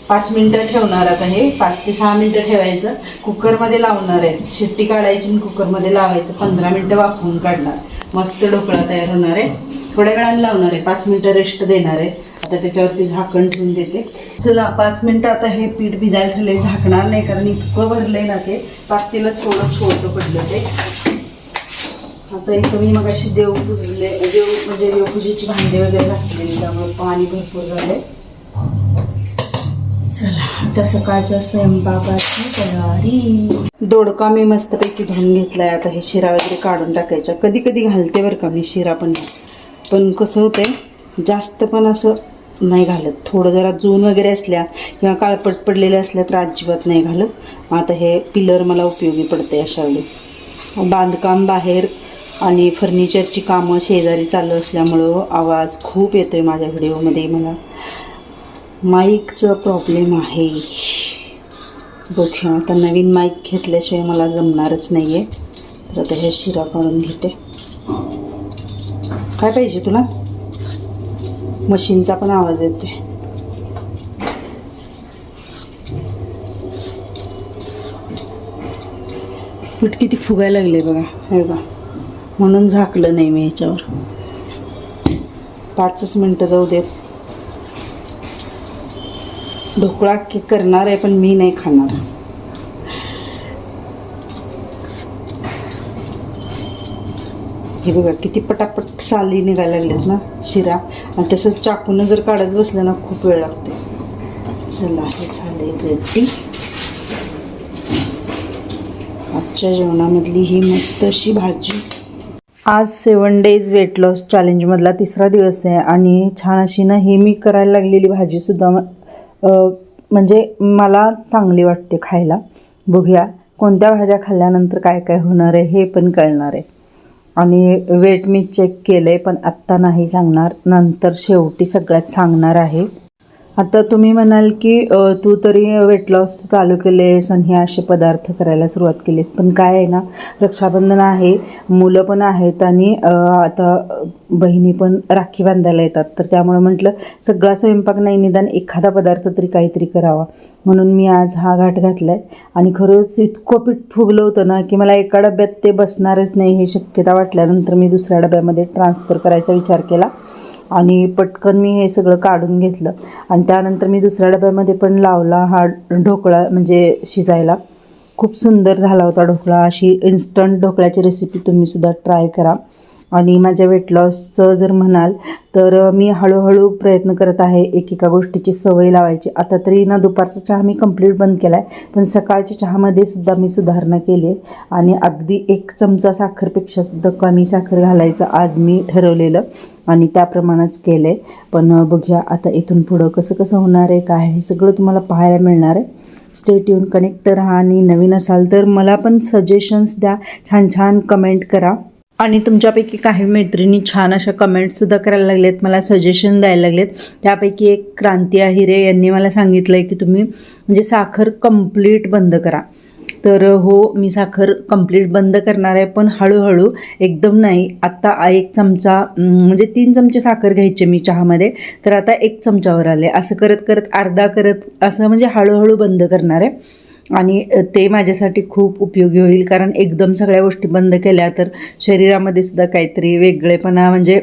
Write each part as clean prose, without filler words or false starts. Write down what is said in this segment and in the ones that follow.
5 मिनिटं ठेवणार. आता हे 5 ते 6 मिनिटं ठेवायचं. कुकरमध्ये लावणार आहे. शिट्टी काढायची आणि कुकरमध्ये लावायचं. 15 मिनिटं वाफवून काढणार. मस्त ढोकळा तयार होणार आहे. थोड्या वेळाने लावणार आहे. 5 मिनिटं रेस्ट देणार आहे. आता त्याच्यावरती झाकण ठेवून देते. चला 5 मिनिटं आता हे पीठ भिजायला ठेवले. झाकणार नाही कारण इतकं भरलंय ना ते पातेलं थोडं छोटं पडलं ते. आता इथं मी मग अशी देवपूजेची भांडे वगैरे घासलेली त्यामुळे पाणी भरपूर झालंय. चला आता सकाळच्या स्वयंपाकाची तयारी. दोडका मी मस्तपैकी धुवून घेतलाय. आता हे शिरा वगैरे काढून टाकायचा. कधी कधी घालते बरं का मी शिरा पण कसं होतंय जास्त पण असं नाही घालत. थोडं जरा जून वगैरे असल्या किंवा काळपट पडलेल्या असल्या तर अजिबात नाही घालत. आता हे पिलर मला उपयोगी पडते अशा वेळी. बांधकाम बाहेर आणि फर्निचरची कामं शेजारी चालू असल्यामुळं आवाज खूप येतोय माझ्या व्हिडिओमध्ये. मला माईकचा प्रॉब्लेम आहे. बघूया आता नवीन माईक घेतल्याशिवाय मला जमणारच नाही आहे. तर आता हे शिरा काढून घेते. काय पाहिजे तुला? मशीनचा पण आवाज येतोय. पीठ किती फुगायला लागले बघा. हे बघा म्हणून झाकलं नाही मी ह्याच्यावर. 5 मिनिटं जाऊ देत. ढोकळा करणार आहे पण मी नाही खाणार. हे बघा किती पटापट साली निघायला लागलेत ना शिरा. आणि तसंच चाकून जर काढत बसलं ना खूप वेळ लागतो. चला हे झाले रेडी. आजच्या जेवणामधली ही मस्त अशी भाजी. आज 7 डेज वेट लॉस चॅलेंजमधला 3रा दिवस आहे आणि छान अशी ना ही मी करायला लागलेली भाजीसुद्धा म्हणजे मला चांगली वाटते खायला. बघूया कोणत्या भाज्या खाल्ल्यानंतर काय काय होणार आहे हे पण कळणार आहे. आणि वेट मी चेक केलं आहे पण आत्ता नाही सांगणार. नंतर शेवटी सगळ्यात सांगणार आहे. आता तुम्ही म्हणाल की तू तरी वेट लॉस चालू केलेस आणि हे असे पदार्थ करायला सुरुवात केलीस. पण काय आहे ना रक्षाबंधन आहे, मुलं पण आहेत आणि आता बहिणी पण राखी बांधायला येतात. तर त्यामुळे म्हटलं सगळा स्वयंपाक नाही निदान एखादा पदार्थ तरी काहीतरी करावा. म्हणून मी आज हा घाट घातला आहे. आणि खरंच इतकं पीठ फुगलं होतं ना की मला एका डब्यात ते बसणारच नाही हे शक्यता वाटल्यानंतर मी दुसऱ्या डब्यामध्ये ट्रान्सफर करायचा विचार केला. आणि पटकन मी हे सगळं काढून घेतलं. आणि त्यानंतर मी दुसऱ्या डब्यामध्ये पण लावला हा ढोकळा म्हणजे शिजायला. खूप सुंदर झाला होता ढोकळा. अशी इन्स्टंट ढोकळ्याची रेसिपी तुम्हीसुद्धा ट्राय करा. आणि माझ्या वेट लॉसचं जर म्हणाल तर मी हळूहळू प्रयत्न करत आहे एकेका गोष्टीची सवय लावायची. आता तरी ना दुपारचा चहा मी कंप्लीट बंद केला आहे. पण सकाळच्या चहामध्ये सुद्धा मी सुधारणा केली आहे. आणि अगदी 1 चमचा साखरपेक्षासुद्धा कमी साखर घालायचं आज मी ठरवलेलं आणि त्याप्रमाणेच केलं आहे. पण बघूया आता इथून पुढं कसं कसं होणार आहे काय हे सगळं तुम्हाला पाहायला मिळणार आहे. स्टे ट्यून, कनेक्ट राहा. आणि नवीन असाल तर मला पण सजेशन्स द्या. छान छान कमेंट करा. आणि तुमच्यापैकी काही मैत्रिणी छान अशा कमेंटसुद्धा करायला लागलेत, मला सजेशन द्यायला लागलेत. त्यापैकी एक क्रांती आहिरे यांनी मला सांगितलं आहे की तुम्ही म्हणजे साखर कंप्लीट बंद करा. तर हो मी साखर कंप्लीट बंद करणार आहे पण हळूहळू एकदम नाही. आत्ता 1 चमचा म्हणजे 3 चमचे साखर घ्यायचे मी चहामध्ये तर आता 1 चमच्यावर आले. असं करत करत अर्धा करत असं म्हणजे हळूहळू बंद करणार आहे. आणि ते माझ्यासाठी खूप उपयोगी होईल कारण एकदम सगळ्या गोष्टी बंद केल्या तर शरीरामध्ये सुद्धा काहीतरी वेगळेपणा म्हणजे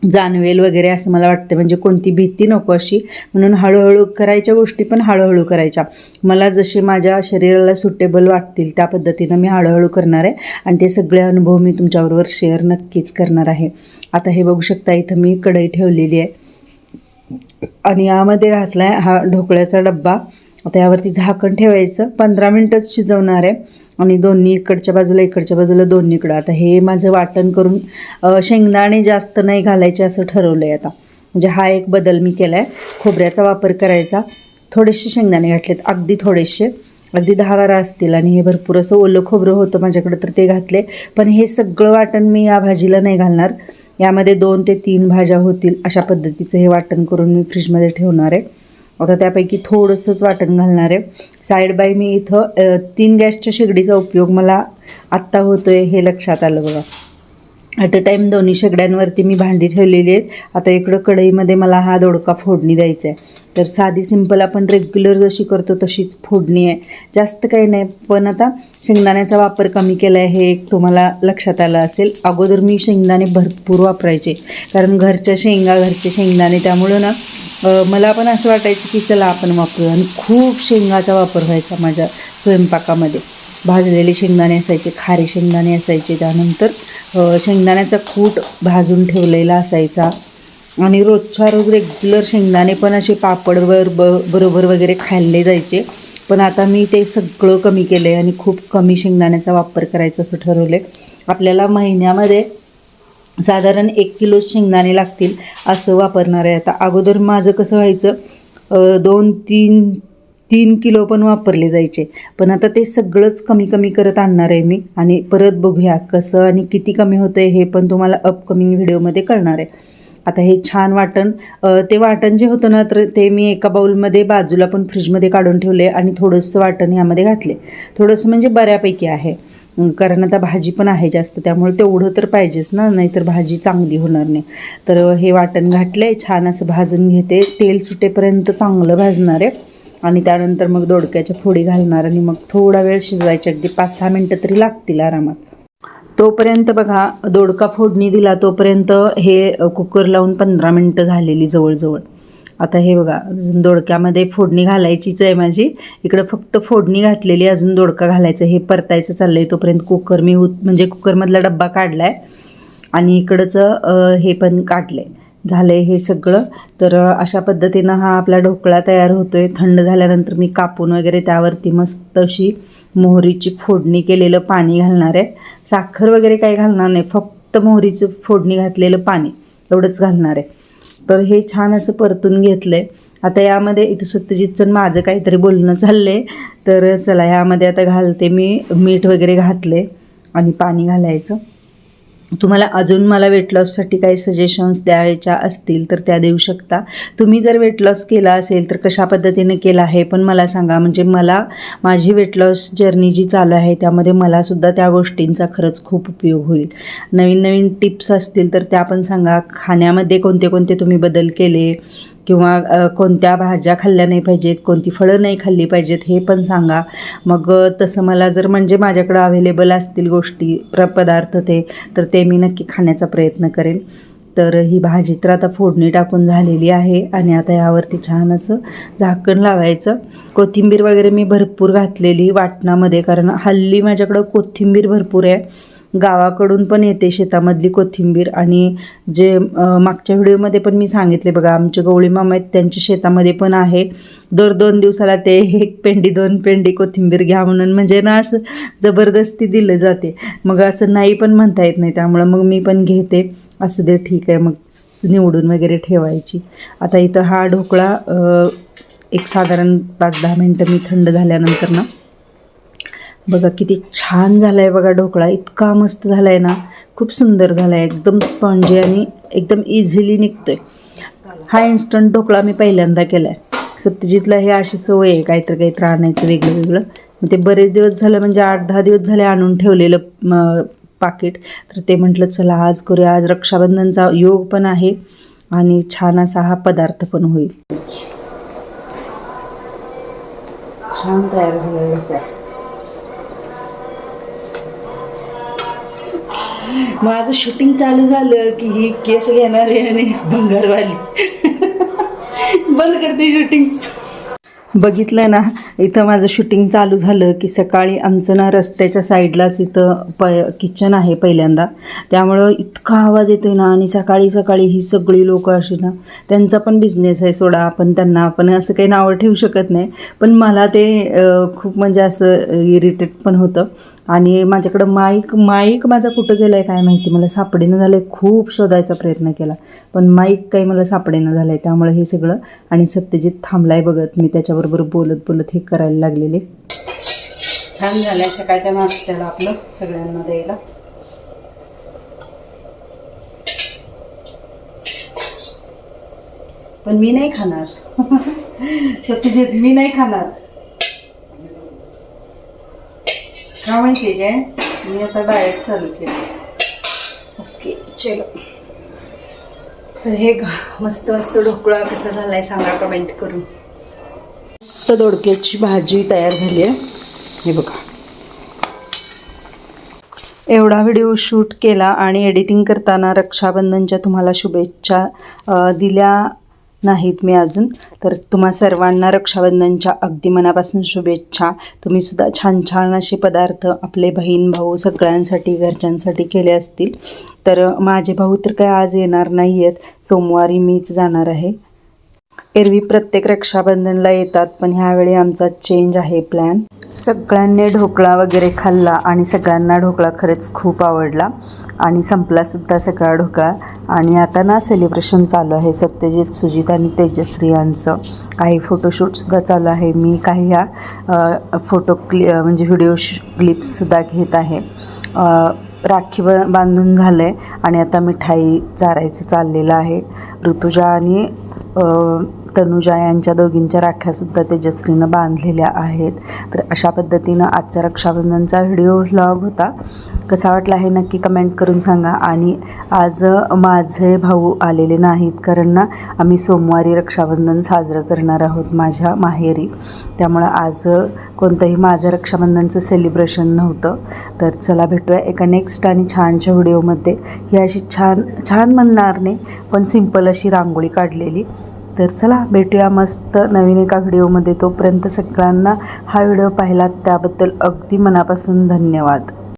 जाणवेल वगैरे असं मला वाटतं. म्हणजे कोणती भीती नको अशी. म्हणून हळूहळू करायच्या गोष्टी पण हळूहळू करायच्या. मला जसे माझ्या शरीराला सुटेबल वाटतील त्या पद्धतीनं मी हळूहळू करणार आहे. आणि ते सगळे अनुभव मी तुमच्याबरोबर शेअर नक्कीच करणार आहे. आता हे बघू शकता इथं मी कढई ठेवलेली आहे आणि यामध्ये घातला आहे हा ढोकळ्याचा डब्बा. आता यावरती झाकण ठेवायचं. 15 मिनिटच शिजवणार आहे. आणि दोन्ही इकडच्या बाजूला दोन्हीकडं. आता हे माझं वाटण करून शेंगदाणे जास्त नाही घालायचे असं ठरवलं आहे आता. म्हणजे हा एक बदल मी केला आहे. खोबऱ्याचा वापर करायचा. थोडेसे शेंगदाणे घातलेत, अगदी थोडेसे, अगदी 10-12 असतील. आणि हे भरपूर असं ओलं खोबरं होतं माझ्याकडं तर ते घातले. पण हे सगळं वाटण मी या भाजीला नाही घालणार. यामध्ये 2 ते 3 भाज्या होतील अशा पद्धतीचं हे वाटण करून मी फ्रीजमध्ये ठेवणार आहे. आता त्यापैकी थोडंसंच वाटण घालणार आहे. साईड बाय मी इथं 3 गॅसच्या शेगडीचा उपयोग मला आत्ता होतो आहे हे लक्षात आलं बघा. ॲट अ टाईम दोन्ही शेगड्यांवरती मी भांडी ठेवलेली आहेत. आता इकडं कढईमध्ये मला हा दोडका फोडणी द्यायचा आहे. तर साधी सिंपल आपण रेग्युलर जशी करतो तशीच फोडणी आहे, जास्त काही नाही. पण आता शेंगदाण्याचा वापर कमी केला आहे हे एक तुम्हाला लक्षात आलं असेल. अगोदर मी शेंगदाणे भरपूर वापरायचे, कारण घरचे शेंगदाणे, त्यामुळं ना मला पण असं वाटायचं की चला आपण वापरूया, आणि खूप शेंगाचा वापर व्हायचा माझ्या स्वयंपाकामध्ये. भाजलेले शेंगदाणे असायचे, खारे शेंगदाणे असायचे, त्यानंतर शेंगदाण्याचा कूट भाजून ठेवलेला असायचा, आणि रोजच्या रोज रेग्युलर शेंगदाणे पण असे पापडवर बरोबर वगैरे खाल्ले जायचे. पण आता मी ते सगळं कमी केलं आहे आणि खूप कमी शेंगदाण्याचा वापर करायचं असं ठरवलं आहे. आपल्याला महिन्यामध्ये साधारण 1 किलो शेंगदाणे लागतील असं वापरणार आहे आता. अगोदर माझं कसं व्हायचं 2-3 किलो पण वापरले जायचे, पण आता ते सगळंच कमी करत आणणार आहे मी. आणि परत बघूया कसं आणि किती कमी होतं आहे हे पण तुम्हाला अपकमिंग व्हिडिओमध्ये कळणार आहे. आता हे छान वाटण, ते वाटण जे होतं ना तर ते मी एका बाउलमध्ये बाजूला पण फ्रीजमध्ये काढून ठेवले, आणि थोडंसं वाटण यामध्ये घातले. थोडंसं म्हणजे बऱ्यापैकी आहे, कारण आता भाजी पण आहे जास्त, त्यामुळे तेवढं तर पाहिजेच ना, नाहीतर भाजी चांगली होणार नाही. तर हे वाटण घातले, छान असं भाजून घेते, तेल सुटेपर्यंत चांगलं भाजणार आहे. आणि त्यानंतर मग दोडक्याच्या फोडी घालणार, आणि मग थोडा वेळ शिजवायचे, अगदी 5-6 मिनटं तरी लागतील आरामात. तोपर्यंत बघा दोडका फोडणी दिला, तोपर्यंत हे कुकर लावून 15 मिनटं झालेली जवळजवळ. आता हे बघा अजून दोडक्यामध्ये फोडणी घालायचीच आहे माझी. इकडं फक्त फोडणी घातलेली, अजून दोडका घालायचं, हे परतायचं चाललं आहे. तोपर्यंत कुकर मी म्हणजे कुकरमधला डब्बा काढला आहे, आणि इकडचं हे पण काढलं आहे. झालं आहे हे सगळं. तर अशा पद्धतीनं हा आपला ढोकळा तयार होतो आहे. थंड झाल्यानंतर मी कापून वगैरे त्यावरती मस्त अशी मोहरीची फोडणी केलेलं पाणी घालणार आहे. साखर वगैरे काही घालणार नाही, फक्त मोहरीचं फोडणी घातलेलं पाणी एवढंच घालणार आहे. तर हे छान असं परतून घेतलं आहे. आता यामध्ये इथं सत्यजितचं माझं काहीतरी बोलणं चाललं आहे, तर चला यामध्ये आता घालते मी मीठ वगैरे घातले, आणि पाणी घालायचं. तुम्हाला अजून मला वेट लॉससाठी काही सजेशन्स द्यायच्या असतील तर त्या देऊ शकता. तुम्ही जर वेट लॉस केला असेल तर कशा पद्धतीने केला आहे पण मला सांगा, म्हणजे मला माझी वेट लॉस जर्नी जी चालू आहे त्यामध्ये मलासुद्धा त्या गोष्टींचा खरंच खूप उपयोग होईल. नवीन टिप्स असतील तर त्या पण सांगा. खाण्यामध्ये कोणते कोणते तुम्ही बदल केले, किंवा कोणत्या भाज्या खाल्ल्या नाही पाहिजेत, कोणती फळं नाही खाल्ली पाहिजेत हे पण सांगा. मग तसं मला जर म्हणजे माझ्याकडं अवेलेबल असतील गोष्टी पदार्थ तर ते मी नक्की खाण्याचा प्रयत्न करेन. तर ही भाजी तर आता फोडणी टाकून झालेली आहे, आणि आता यावरती छान असं झाकण लावायचं. कोथिंबीर वगैरे मी भरपूर घातलेली वाटणामध्ये, कारण हल्ली माझ्याकडं कोथिंबीर भरपूर आहे. गावाकडून पण येते शेतामधली कोथिंबीर, आणि जे मागच्या व्हिडिओमध्ये पण मी सांगितले बघा, आमचे गवळी मामा आहेत त्यांच्या शेतामध्ये पण आहे. दर 2 दिवसाला ते 1 पेंडी 2 पेंडी कोथिंबीर घ्या म्हणून, म्हणजे ना असं जबरदस्ती दिलं जाते. मग असं नाही पण म्हणता येत नाही, त्यामुळं मग मी पण घेते. असू दे ठीक आहे, मग निवडून वगैरे ठेवायची. आता इथं हा ढोकळा एक साधारण 5-10 मिनटं मी थंड झाल्यानंतर ना, बघा किती छान झाला आहे बघा ढोकळा, इतका मस्त झाला आहे ना, खूप सुंदर झाला आहे, एकदम स्पॉन्जी आणि एकदम इझिली निघतो आहे. हा इन्स्टंट ढोकळा मी पहिल्यांदा केला आहे. सत्यजितला हे अशी सवय आहे काहीतरी आणायचं वेगळं. मग ते बरेच दिवस झालं, म्हणजे 8-10 दिवस झाले आणून ठेवलेलं पाकिट. तर ते म्हटलं चला आज करूया, आज रक्षाबंधनचा योग पण आहे आणि छान असा हा पदार्थ पण होईल. छान तयार झालेलं. माझं शूटिंग चालू झालं की ही केस घेणार आहे आणि भंगारवाली बंद करते शूटिंग. बघितलं ना, इथं माझं शूटिंग चालू झालं की सकाळी आमचं ना रस्त्याच्या साईडलाच इथं किचन आहे पहिल्यांदा, त्यामुळं इतका आवाज येतो ना. आणि सकाळी ही सगळी लोकं अशी ना, त्यांचा पण बिझनेस आहे सोडा, आपण असं काही नावं ठेवू शकत नाही, पण मला ते खूप म्हणजे असं इरिटेट पण होतं. आणि माझ्याकडं माईक माझा कुठं गेला आहे काय माहिती, मला सापडेनं झालं आहे. खूप शोधायचा प्रयत्न केला पण माईक काही मला सापडेनं झालं आहे, त्यामुळे हे सगळं. आणि सत्यजित थांबलाय बघत, मी त्याच्याबरोबर बोलत हे करायला लागलेले. छान झालं आहे सकाळच्या नाश्त्याला आपलं सगळ्यांना द्यायला. पण मी नाही खाणार सत्यजित, मी नाही खाणार. का माहिती आहे काय, मी आता डाएट चालू केलं. ओके चलो, तर हे मस्त मस्त ढोकळा कसा झालाय सांगा कमेंट करून. तर दोडक्याची भाजी तयार झाली आहे, हे बघा. एवढा व्हिडिओ शूट केला आणि एडिटिंग करताना रक्षाबंधनच्या तुम्हाला शुभेच्छा दिल्या नाहीत मी अजून. तर तुम्हा सर्वांना रक्षाबंधनच्या अगदी मनापासून शुभेच्छा. तुम्ही सुद्धा छान छान असे पदार्थ आपले बहीण भाऊ सगळ्यांसाठी घरच्यांसाठी केले असतील. तर माझे भाऊ तर काय आज येणार नाही आहेत, सोमवारी मीच जाणार आहे. एरवी प्रत्येक रक्षाबंधनला येतात, पण ह्यावेळी आमचा चेंज आहे प्लॅन. सगळ्यांनी ढोकळा वगैरे खाल्ला आणि सगळ्यांना ढोकळा खरंच खूप आवडला आणि संपलासुद्धा सगळा ढोकळा. आणि आता ना सेलिब्रेशन चालू आहे सत्यजित, सुजित आणि तेजश्री यांचं. काही फोटोशूटसुद्धा चालू आहे. मी काही ह्या म्हणजे व्हिडिओ क्लिप्ससुद्धा घेत आहे. राखी बांधून झालं आहे आणि आता मिठाई चारायचं चाललेलं आहे. ऋतुजा आणि तनुजा यांच्या दोघींच्या राख्यासुद्धा तेजस्वीनं बांधलेल्या आहेत. तर अशा पद्धतीनं आजचा रक्षाबंधनचा व्हिडिओ व्लॉग होता. कसा वाटला हे नक्की कमेंट करून सांगा. आणि आज माझे भाऊ आलेले नाहीत, कारण ना आम्ही सोमवारी रक्षाबंधन साजरं करणार आहोत माझ्या माहेरी. त्यामुळं आज कोणतंही माझं रक्षाबंधनचं सेलिब्रेशन नव्हतं. तर चला भेटूया एका नेक्स्ट आणि छानच्या व्हिडिओमध्ये. ही अशी छान म्हणणार नाही, पण सिंपल अशी रांगोळी काढलेली. तर चला भेटूया मस्त नवीन एका व्हिडिओमध्ये. तोपर्यंत सगळ्यांना हा व्हिडिओ पाहिलात त्याबद्दल अगदी मनापासून धन्यवाद.